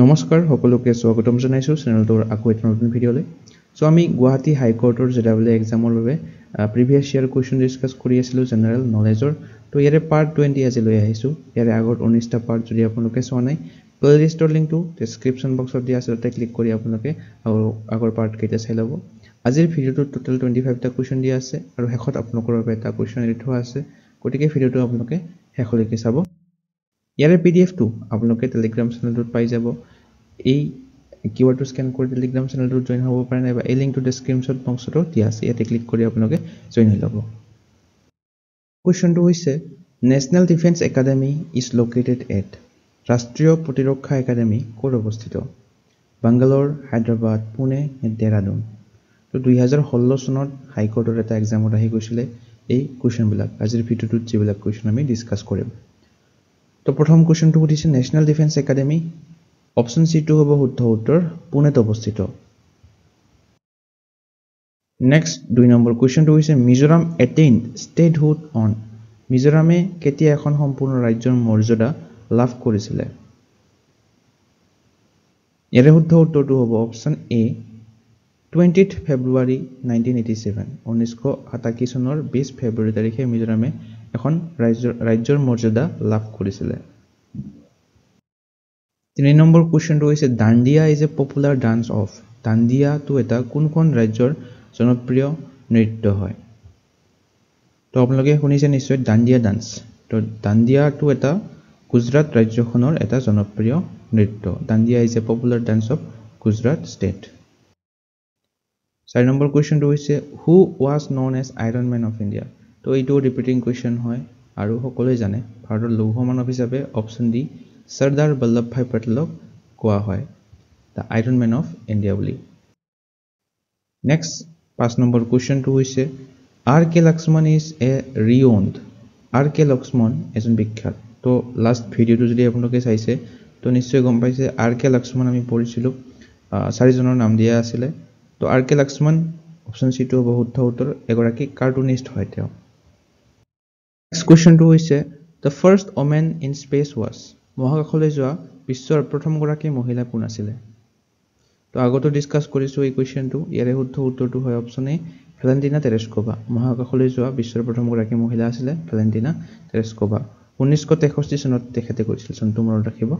নমস্কাৰ সকলোকে স্বাগতম জনাইছো চেনেলটোৰ আকৌ এটা নতুন ভিডিঅ'লৈ সো আমি গুৱাহাটী হাই কোৰ্টৰ জেডাবল এক্সামৰ বাবে প্ৰিভিয়াছ ইয়াৰ কোৱেশ্চন ডিসকাস কৰি আছিলো জেনাৰেল নলেজৰ তো ইয়াৰে পাৰ্ট 20 আজি লৈ আহিছো ইয়াৰে আগত 19টা পাৰ্ট যদি আপোনালোকে চোৱা নাই প্লেলিষ্টৰ লিংকটো ডেসক্ৰিপচন বক্সত দিয়া আছে তাতে ক্লিক কৰি আপোনালোকে আগৰ পাৰ্ট কেইটা চাই ল'ব আজিৰ ভিডিঅ'টোত টোটাল 25টা কোৱেশ্চন দিয়া আছে আৰু শেষত আপোনালোকৰ বাবে এটা কোৱেশ্চন এৰি থোৱা আছে গতিকে ভিডিঅ'টো আপোনালোকে শেষলৈকে চাব ইয়াৰে পিডিএফটো আপোনালোকে টেলিগ্ৰাম চেনেলটোত পাই যাব এই কিওয়াৰ্ডটো স্ক্যান কৰি টেলিগ্ৰাম চেনেলটোত জয়েন হ'ব পাৰে নাইবা এই লিংকটো ডেসক্ৰিপচন বক্সত দিয়া আছে ইয়াতে ক্লিক কৰি আপোনালোকে জয়েন হৈ ল'ব কোৱেশ্চনটো হৈছে national defence academy is located at ৰাষ্ট্ৰীয় প্ৰতিৰক্ষা একাডেমী ক'ত অৱস্থিত বাংগালোৰ হায়দৰাবাদ পুনে দেহৰাদুন তো 2016 চনত হাইকোৰ্টৰ এটা এক্সামত আহি গৈছিলে এই কোৱেশ্চনবিলাক আজিৰ ভিডিঅ'টোত যিবিলাক কোৱেশ্চন আমি ডিসকাস কৰিম তো প্ৰথম কোৱেশ্চনটো উঠিছে নেশনেল ডিফেন্স একাডেমী অপশন সি টু হ'ব শুদ্ধ উত্তৰ পুনেত অৱস্থিত নেক্সট 2 নম্বৰ কোৱেশ্চনটো হৈছে মিজোৰাম এটেইনড ষ্টেটহুড অন মিজোৰামে কেতিয়া এখন সম্পূৰ্ণ ৰাজ্যৰ মৰ্যাদা লাভ কৰিছিল ইয়াৰে শুদ্ধ উত্তৰটো হ'ব অপশন এ 20th ফেব্ৰুৱাৰী 1987 1987 চনৰ 20 ফেব্ৰুৱাৰী তাৰিখে মিজোৰামে এখন ৰাজ্যৰ মৰ্যাদা লাভ কৰিছিল 3 নম্বৰ কোৱেশ্চনটো হৈছে dandiya is a popular dance of dandiya তো এটা কোনখন ৰাজ্যৰ জনপ্ৰিয় নৃত্য হয় তো আপোনালোকে শুনিছে নিশ্চয় দাণ্ডিয়া ডান্স তো দাণ্ডিয়া তো এটা গুজৰাট ৰাজ্যখনৰ এটা জনপ্ৰিয় নৃত্য Dandiya is a popular dance of Gujarat state 4 number কোৱেশ্চনটো হৈছে who was known as iron man of India তো এইটো ৰিপিটিং কোৱেশ্চন হয় আৰু সকলোৱে জানে ভাৰতৰ লৌহ মানৱ হিচাপে অপশন ডি সৰ্দাৰ বল্লভভাই পেটেলক কোৱা হয় the iron man of India বুলি নেক্সট 5 নম্বৰ কোৱেশ্চনটো হৈছে R K Laxman is a renowned R K Laxman এজন বিখ্যাত তো লাষ্ট ভিডিঅ'টো যদি আপোনালোকে চাইছে তো নিশ্চয় গম পাইছে আৰ কে লক্ষ্মণ আমি পঢ়িছিলো 4 জনৰ নাম দিয়া আছিল তো আৰ কে লক্ষ্মণ অপশন সি টু হ'ব শুদ্ধ উত্তৰ এগৰাকী কাৰ্টুনিষ্ট হয় তেওঁ নেক্সট কোৱেশ্চনটো হৈছে the first woman in space was মহাকাশলৈ যোৱা বিশ্বৰ প্ৰথম গৰাকী মহিলা কোন আছিল তো আগতো ডিসকাস কৰিছো এই কোৱেশ্চনটো ইয়াৰে শুদ্ধ উত্তৰটো হয় অপশন এ ভ্যালেন্টিনা তেৰেস্কোভা মহাকাশলৈ যোৱা বিশ্বৰ প্ৰথম গৰাকী মহিলা আছিল ভ্যালেন্টিনা তেৰেস্কোভা 1963 চনত তেখেতে কৰিছিল চনটো মনত ৰাখিব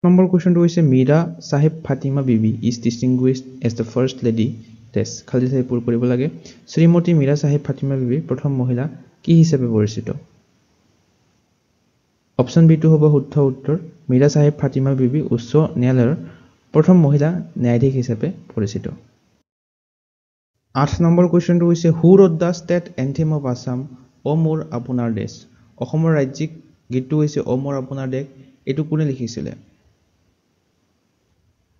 নম্বৰ কোৱেশ্চনটো হৈছে Meera Sahib Fathima Beevi is distinguished as the first lady টেস খালি ঠাই পূৰ কৰিব লাগে শ্ৰীমতী মীৰা সাহেব ফাতিমা বিবি প্ৰথম মহিলা কি হিচাপে পৰিচিত অপশন বি টু হ'ব শুদ্ধ উত্তৰ মীৰা সাহেব ফাতিমা বিবি উচ্চ ন্যায়ালয়ৰ প্ৰথম মহিলা ন্যায়াধীশ হিচাপে পৰিচিত 8 নম্বৰ কোৱেশ্চনটো হৈছে who wrote the state anthem of Assam ও মোৰ আপোনাৰ দেশ অসমৰ ৰাজ্যিক গীতটো হৈছে ও মোৰ আপোনাৰ দেশ এটো কোনে লিখিছিল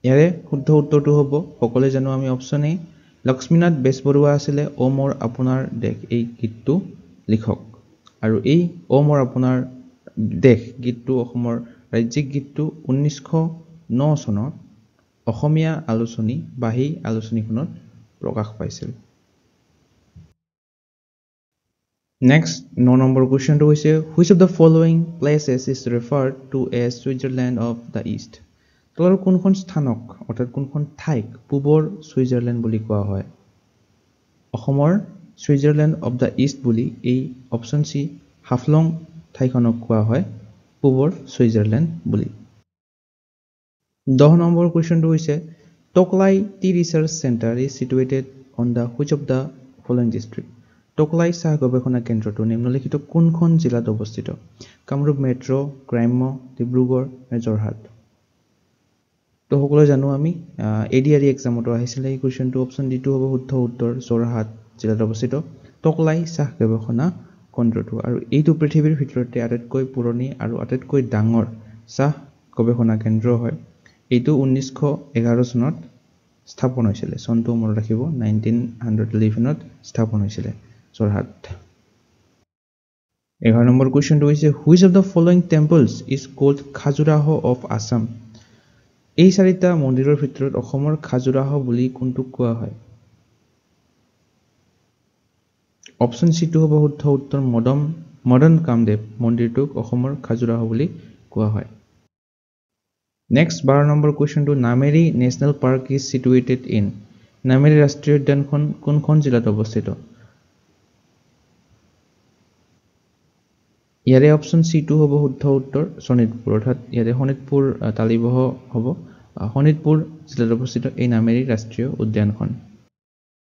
ইয়াৰে শুদ্ধ উত্তৰটো হ'ব সকলোৱে জানো আমি অপশন এ লক্ষ্মীনাথ বেজবৰুৱা আছিল ও মোৰ আপোনাৰ দেশ এই গীতটো লিখক আৰু এই ও মোৰ আপোনাৰ দেশ গীতটো অসমৰ ৰাজ্যিক গীতটো 1909 চনত অসমীয়া আলোচনী বাহি আলোচনীখনত প্ৰকাশ পাইছিল নেক্সট 9 নম্বৰ কোৱেশ্চনটো হৈছে which of the following places is referred to as Switzerland of the east তলৰ কোনখন স্থানক অৰ্থাৎ কোনখন ঠাইক পূবৰ সুইজাৰলেণ্ড বুলি কোৱা হয় অসমৰ সুইজাৰলেণ্ড অফ দ্য ইষ্ট বুলি এই অপশন সি হাফলং ঠাইখনক কোৱা হয় পূবৰ সুইজাৰলেণ্ড বুলি 10 নম্বৰ কোৱেশ্চনটো হৈছে Tocklai tea research centre is situated on the which of the following district Tocklai চাহ গৱেষণা কেন্দ্ৰটো নিম্নলিখিত কোনখন জিলাত অৱস্থিত কামৰূপ মেট্ৰ গ্ৰাম্য ডিব্ৰুগড় নে যোৰহাট তো সকলোৱে জানো আমি এডিআৰই এক্সামতো আহিছিল এই কোৱেশ্চনটো অপশন ডি টু হ'ব শুদ্ধ উত্তৰ যোৰহাট জিলাত অৱস্থিত টকলাই চাহ গৱেষণা কেন্দ্ৰটো আৰু এইটো পৃথিৱীৰ ভিতৰতে আটাইতকৈ পুৰণি আৰু আটাইতকৈ ডাঙৰ চাহ গৱেষণা কেন্দ্ৰ হয় এইটো 1911 চনত স্থাপন হৈছিল চনটো মনত ৰাখিব 1911 ত স্থাপন হৈছিল যোৰহাট 11 নম্বৰ কোৱেশ্চনটো হৈছে which of the following temples is called Khajuraho of Assam এই চাৰিটা মন্দিৰৰ ভিতৰত অসমৰ খাজুৰাহ বুলি কোনটোক কোৱা হয় অপশন সি টু হ'ব শুদ্ধ উত্তৰ মদন কামদেৱ মন্দিৰটোক অসমৰ খাজুৰাহ বুলি কোৱা হয় নেক্সট 12 নম্বৰ কুৱেশ্যনটো Nameri national park is situated in Nameri ৰাষ্ট্ৰীয় উদ্যানখন কোনখন জিলাত অৱস্থিত ইয়াৰে অপশ্যন C2 হ'ব শুদ্ধ উত্তৰ শোণিতপুৰ অৰ্থাৎ ইয়াৰে শোণিতপুৰ তালিবহ হ'ব শোণিতপুৰ জিলাত অৱস্থিত এই নামেৰি ৰাষ্ট্ৰীয় উদ্যানখন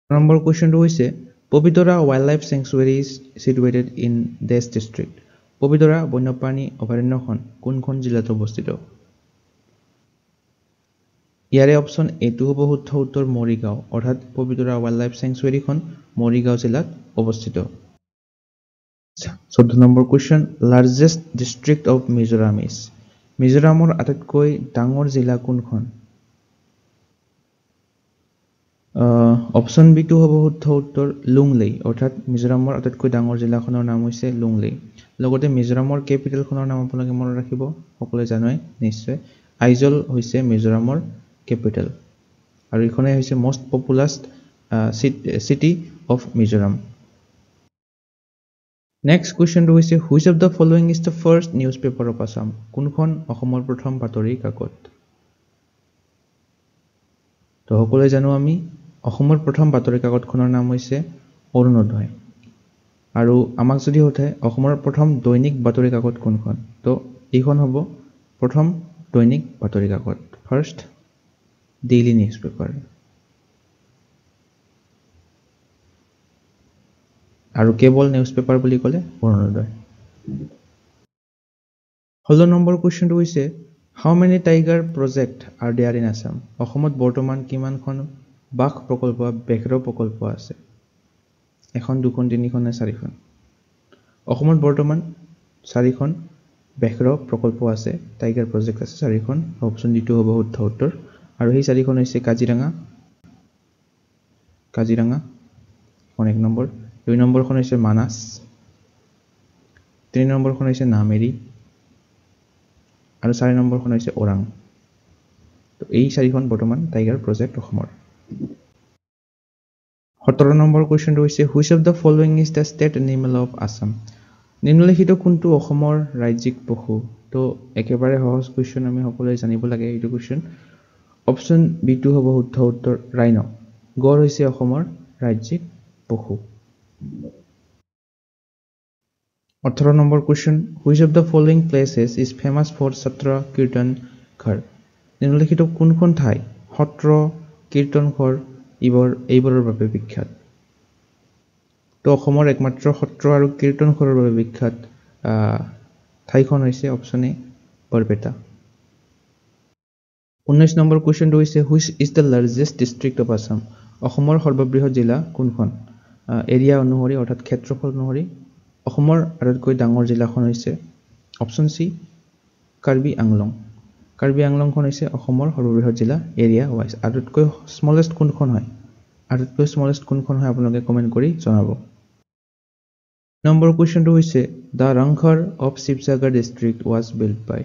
নম্বৰ কুৱেশ্যনটো হৈছে Pobitora wild life sanctuary is situated in this district Pobitora বন্যপ্ৰাণী অভয়াৰণ্যখন কোনখন জিলাত অৱস্থিত ইয়াৰে অপশ্যন A2 হ'ব শুদ্ধ উত্তৰ মৰিগাঁও অৰ্থাৎ পবিতৰা ৱাইল্ড লাইফ চেংচুৱেৰীখন মৰিগাঁও জিলাত অৱস্থিত 14 number question largest district of Mizoram is মিজোৰামৰ আটাইতকৈ ডাঙৰ জিলা কোনখন অপশ্যন B2 হ'ব শুদ্ধ উত্তৰ লুংলেই অৰ্থাৎ মিজোৰামৰ আটাইতকৈ ডাঙৰ জিলাখনৰ নাম হৈছে লুংলেই লগতে মিজোৰামৰ কেপিটেলখনৰ নাম আপোনালোকে মনত ৰাখিব সকলোৱে জানে নিশ্চয় আইজল হৈছে মিজোৰামৰ কেপিটেল আৰু ইখনে হৈছে most populous city of Mizoram next কুৱেশ্যনটো হৈছে which of the following is the first newspaper of Assam কোনখন অসমৰ প্ৰথম বাতৰি কাকত তো সকলোৱে জানো আমি অসমৰ প্ৰথম বাতৰি কাকতখনৰ নাম হৈছে অৰুণোদয় আৰু আমাক যদি সোধে অসমৰ প্ৰথম দৈনিক বাতৰি কাকত কোনখন তো এইখন হ'ব প্ৰথম দৈনিক বাতৰি কাকত ফাৰ্ষ্ট ডেইলি নিউজ পেপাৰ আৰু কেৱল নিউজ পেপাৰ বুলি ক'লে অৰুণোদয় 16 নম্বৰ কুৱেশ্যনটো হৈছে how many tiger project are there in Assam অসমত বৰ্তমান কিমানখন বাঘ প্ৰকল্প বেঘ্ৰ প্ৰকল্প আছে এখন দুখন তিনিখন নে চাৰিখন অসমত বৰ্তমান 4খন বেঘ্ৰ প্ৰকল্প আছে টাইগাৰ প্ৰজেক্ট আছে 4খন অপশ্যন D2 হ'ব শুদ্ধ উত্তৰ আৰু সেই 4খন হৈছে কাজিৰঙা এখন 1 নম্বৰ 2 নম্বৰখন হৈছে মানাস 3 নম্বৰখন হৈছে নামেৰি আৰু 4 নম্বৰখন হৈছে ওৰাং তো এই 4খন বৰ্তমান টাইগাৰ প্ৰজেক্ট অসমৰ 17 নম্বৰ কুৱেশ্যনটো হৈছে which of the following is the state animal of Assam নিম্নলিখিত কোনটো অসমৰ ৰাজ্যিক পশু তো একেবাৰে সহজ কুৱেশ্যন আমি সকলোৱে জানিব লাগে এইটো কুৱেশ্যন অপশ্যন B2 হ'ব শুদ্ধ উত্তৰ ৰাইন গড় হৈছে অসমৰ ৰাজ্যিক পশু 18 number question which of the following places is famous for Sattra Kirtan Ghar নিম্নলিখিত কোনখন ঠাই সত্ৰ কীৰ্তন ঘৰ এইবোৰৰ বাবে বিখ্যাত তো অসমৰ একমাত্ৰ সত্ৰ আৰু কীৰ্তন ঘৰৰ বাবে বিখ্যাত ঠাইখন হৈছে অপশ্যন এ বৰপেটা 19 নম্বৰ কুৱেশ্যনটো হৈছে which is the largest district of Assam অসমৰ সৰ্ববৃহৎ জিলা কোনখন এৰিয়া অনুসৰি অৰ্থাৎ ক্ষেত্ৰফল অনুসৰি অসমৰ আটাইতকৈ ডাঙৰ জিলাখন হৈছে অপশ্যন C কাৰ্বি আংলংখন হৈছে অসমৰ সৰ্ববৃহৎ জিলা এৰিয়া ৱাইজ আটাইতকৈ স্মলেষ্ট কোনখন হয় আপোনালোকে কমেন্ট কৰি জনাব নম্বৰ কুৱেশ্যনটো হৈছে the Rangghar of Sivasagar district was build by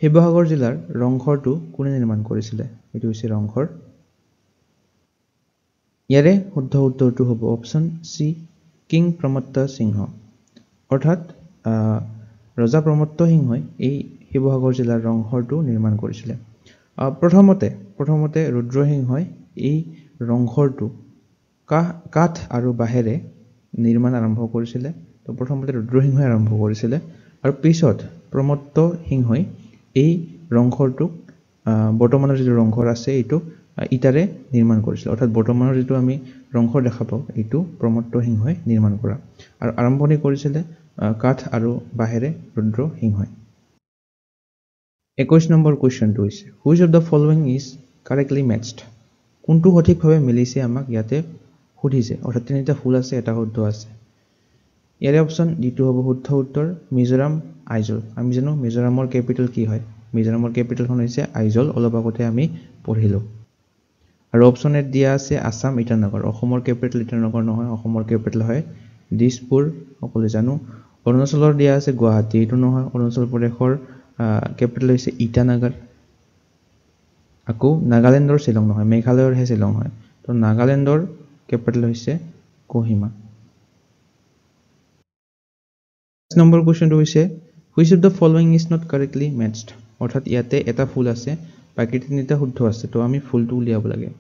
Sivasagar জিলাৰ ৰংঘৰটো কোনে নিৰ্মাণ কৰিছিলে এইটো হৈছে ৰংঘৰ ইয়াৰে শুদ্ধ উত্তৰটো হ'ব অপশ্যন C কিং প্ৰমত্ত সিংহ অৰ্থাৎ ৰজা প্ৰমত্ত সিংহই এই শিৱসাগৰ জিলাৰ ৰংঘৰটো নিৰ্মাণ কৰিছিলে প্ৰথমতে ৰুদ্ৰসিংহই এই ৰংঘৰটো কাঠ আৰু বাঁহেৰে নিৰ্মাণ আৰম্ভ কৰিছিলে তো প্ৰথমতে ৰুদ্ৰসিংহই আৰম্ভ কৰিছিলে আৰু পিছত প্ৰমত্ত সিংহই এই ৰংঘৰটো বৰ্তমানৰ যিটো ৰংঘৰ আছে এইটো ইটাৰে নিৰ্মাণ কৰিছিল অৰ্থাৎ বৰ্তমানৰ যিটো আমি ৰংঘৰ দেখা পাওঁ এইটো প্ৰমত্ত সিংহই নিৰ্মাণ কৰা আৰু আৰম্ভণি কৰিছিলে কাঠ আৰু বাঁহেৰে ৰুদ্ৰসিংহই 21 নম্বৰ কুৱেশ্যনটো হৈছে which of the following is correctly matched কোনটো সঠিকভাৱে মিলিছে আমাক ইয়াতে সুধিছে অৰ্থাৎ তিনিটা ফুল আছে এটা শুদ্ধ আছে ইয়াৰে অপশ্যন D2 হ'ব শুদ্ধ উত্তৰ মিজোৰাম আইজল আমি জানো মিজোৰামৰ কেপিটেল কি হয় মিজোৰামৰ কেপিটেলখন হৈছে আইজল অলপ আগতে আমি পঢ়িলো আৰু অপশ্যন এ দিয়া আছে আসাম ইটানগৰ অসমৰ কেপিটেল ইটানগৰ নহয় অসমৰ কেপিটেল হয় দিছপুৰ সকলোৱে জানো অৰুণাচলৰ দিয়া আছে গুৱাহাটী এইটো নহয় অৰুণাচল প্ৰদেশৰ কেপিটেল হৈছে ইটানগৰ আকৌ নাগালেণ্ডৰ শিলং নহয় মেঘালয়ৰ হে শিলং হয় তো নাগালেণ্ডৰ কেপিটেল হৈছে কোহিমা নম্বৰ কুৱেশ্যনটো হৈছে which of the following is not correctly matched অৰ্থাৎ ইয়াতে এটা ফুল আছে বাকি তিনিটা শুদ্ধ আছে তো আমি ফুলটো উলিয়াব লাগে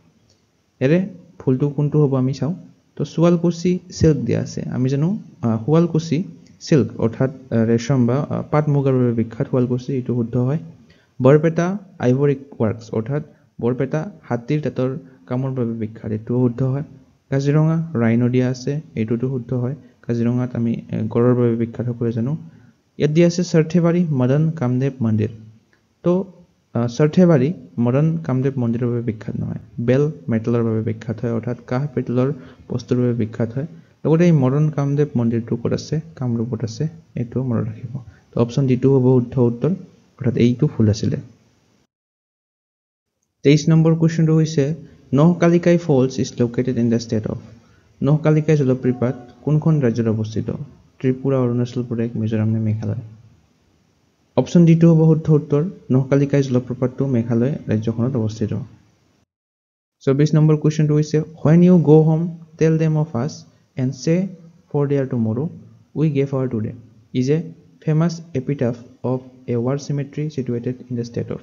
এৰে ফুলটো কোনটো হ'ব আমি চাওঁ তো শুৱালকুছি সিল্ক দিয়া আছে আমি জানো শুৱালকুছি সিল্ক অৰ্থাৎ ৰেশম বা পাট মুগাৰ বাবে বিখ্যাত শুৱালকুছি এইটো শুদ্ধ হয় বৰপেটা আইভৰি ওয়াৰ্কস অৰ্থাৎ বৰপেটা হাতীৰ দাঁতৰ কামৰ বাবে বিখ্যাত এইটো শুদ্ধ হয় কাজিৰঙা ৰাইনো দিয়া আছে এইটোটো শুদ্ধ হয় কাজিৰঙাত আমি গড়ৰ বাবে বিখ্যাত সকলোৱে জানো ইয়াত দিয়া আছে সৰ্থেবাৰী মদন কামদেৱ মন্দিৰ তো সৰ্থেবাৰী মদন কামদেৱ মন্দিৰৰ বাবে বিখ্যাত নহয় বেল মেটেলৰ বাবে বিখ্যাত হয় অৰ্থাৎ কাহ পেটলৰ বস্তুৰ বাবে বিখ্যাত হয় লগতে এই মদন কামদেৱ মন্দিৰটো ক'ত আছে কামৰূপত আছে এইটো মনত ৰাখিব তো অপচন ডিটো হ'ব শুদ্ধ উত্তৰ অৰ্থাৎ এইটো ফুল আছিলে 23 নম্বৰ কোৱেশ্চনটো হৈছে Nohkalikai falls is located in the state of Nohkalikai জলপ্ৰপাত কোনখন ৰাজ্যত অৱস্থিত ত্ৰিপুৰা অৰুণাচল প্ৰদেশ মিজোৰাম নে মেঘালয় অপচন ডিটো হ'ব শুদ্ধ উত্তৰ নহকালিকাই জলপ্ৰপাতটো মেঘালয় ৰাজ্যখনত অৱস্থিত 24 নম্বৰ কোৱেশ্চনটো হৈছে when you go home tell them of us and say for their tomorrow we gave our today is a famous epitaph of a war cemetery situated in the state of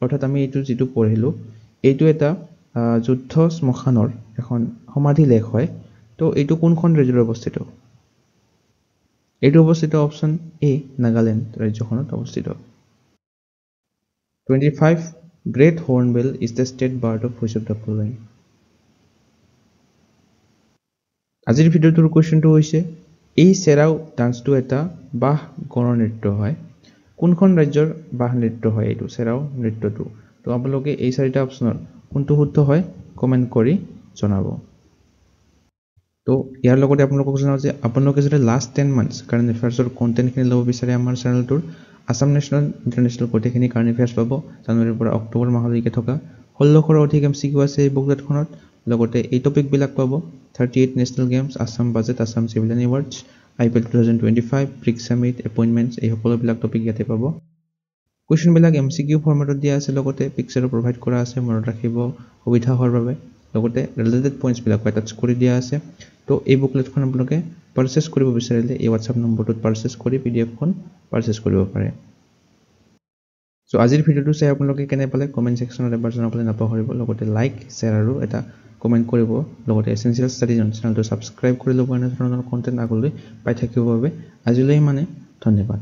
অৰ্থাৎ আমি এইটো যেটো পঢ়িলো এইটো এটা যুদ্ধ শ্মশানৰ এখন সমাধি লেখ হয় তো এইটো কোনখন ৰাজ্যত অৱস্থিত এইটো অৱস্থিত অপচন এ নাগালেণ্ড ৰাজ্যখনত অৱস্থিত 25 great hornbill is the state bird of which of the following আজিৰ ভিডিঅ'টোৰ কোৱেশ্চনটো হৈছে এই চেৰাও ডান্সটো এটা বাহ গণনৃত্য হয় কোনখন ৰাজ্যৰ বাহ নৃত্য হয় এইটো চেৰাও নৃত্যটো তো আপোনালোকে এই চাৰিটা অপচনৰ কোনটো শুদ্ধ হয় কমেন্ট কৰি জনাব তো ইয়াৰ লগতে আপোনালোকক জনাও যে আপোনালোকে যদি লাষ্ট 10 মান্থছ কাৰেণ্ট এফেয়াৰ্ছৰ কন্টেন্টখিনি ল'ব বিচাৰে আমাৰ চেনেলটোৰ আসাম নেশ্যনেল ইণ্টাৰনেশ্যনেল গোটেইখিনি কাৰেণ্ট এফেয়াৰ্ছ পাব জানুৱাৰীৰ পৰা অক্টোবৰ মাহলৈকে থকা 1600ৰ অধিক এমচিকিউ আছে এই বুকলেটখনত লগতে এই টপিকবিলাক পাব 38 national games Assam budget Assam civilian awards IPL 2025 BRICS summit appointments এই সকলোবিলাক টপিক ইয়াতে পাব কুৱেশ্যনবিলাক এমচিকিউ ফৰ্মেটত দিয়া আছে লগতে পিকচাৰো প্ৰভাইড কৰা আছে মনত ৰাখিব সুবিধা হোৱাৰ বাবে লগতে ৰিলেটেড পইণ্টছবিলাক এটাচ কৰি দিয়া আছে তো এই বুকলেটখন আপোনালোকে পাৰচেজ কৰিব বিচাৰিলে এই হোৱাটছআপ নম্বৰটোত পাৰচেজ কৰি পিডিএফখন পাৰচেজ কৰিব পাৰে সো আজিৰ ভিডিঅ'টো চাই আপোনালোকে কেনে পালে কমেন্ট সেকশনত এবাৰ জনাবলৈ নাপাহৰিব লগতে লাইক শেয়াৰ আৰু এটা কমেন্ট কৰিব লগতে এসেনশিয়েল ষ্টাডি জন চেনেলটো সাবস্ক্ৰাইব কৰি ল'ব এনে ধৰণৰ কন্টেন্ট আগলৈ পাই থাকিবৰ বাবে আজিলৈ মানে ধন্যবাদ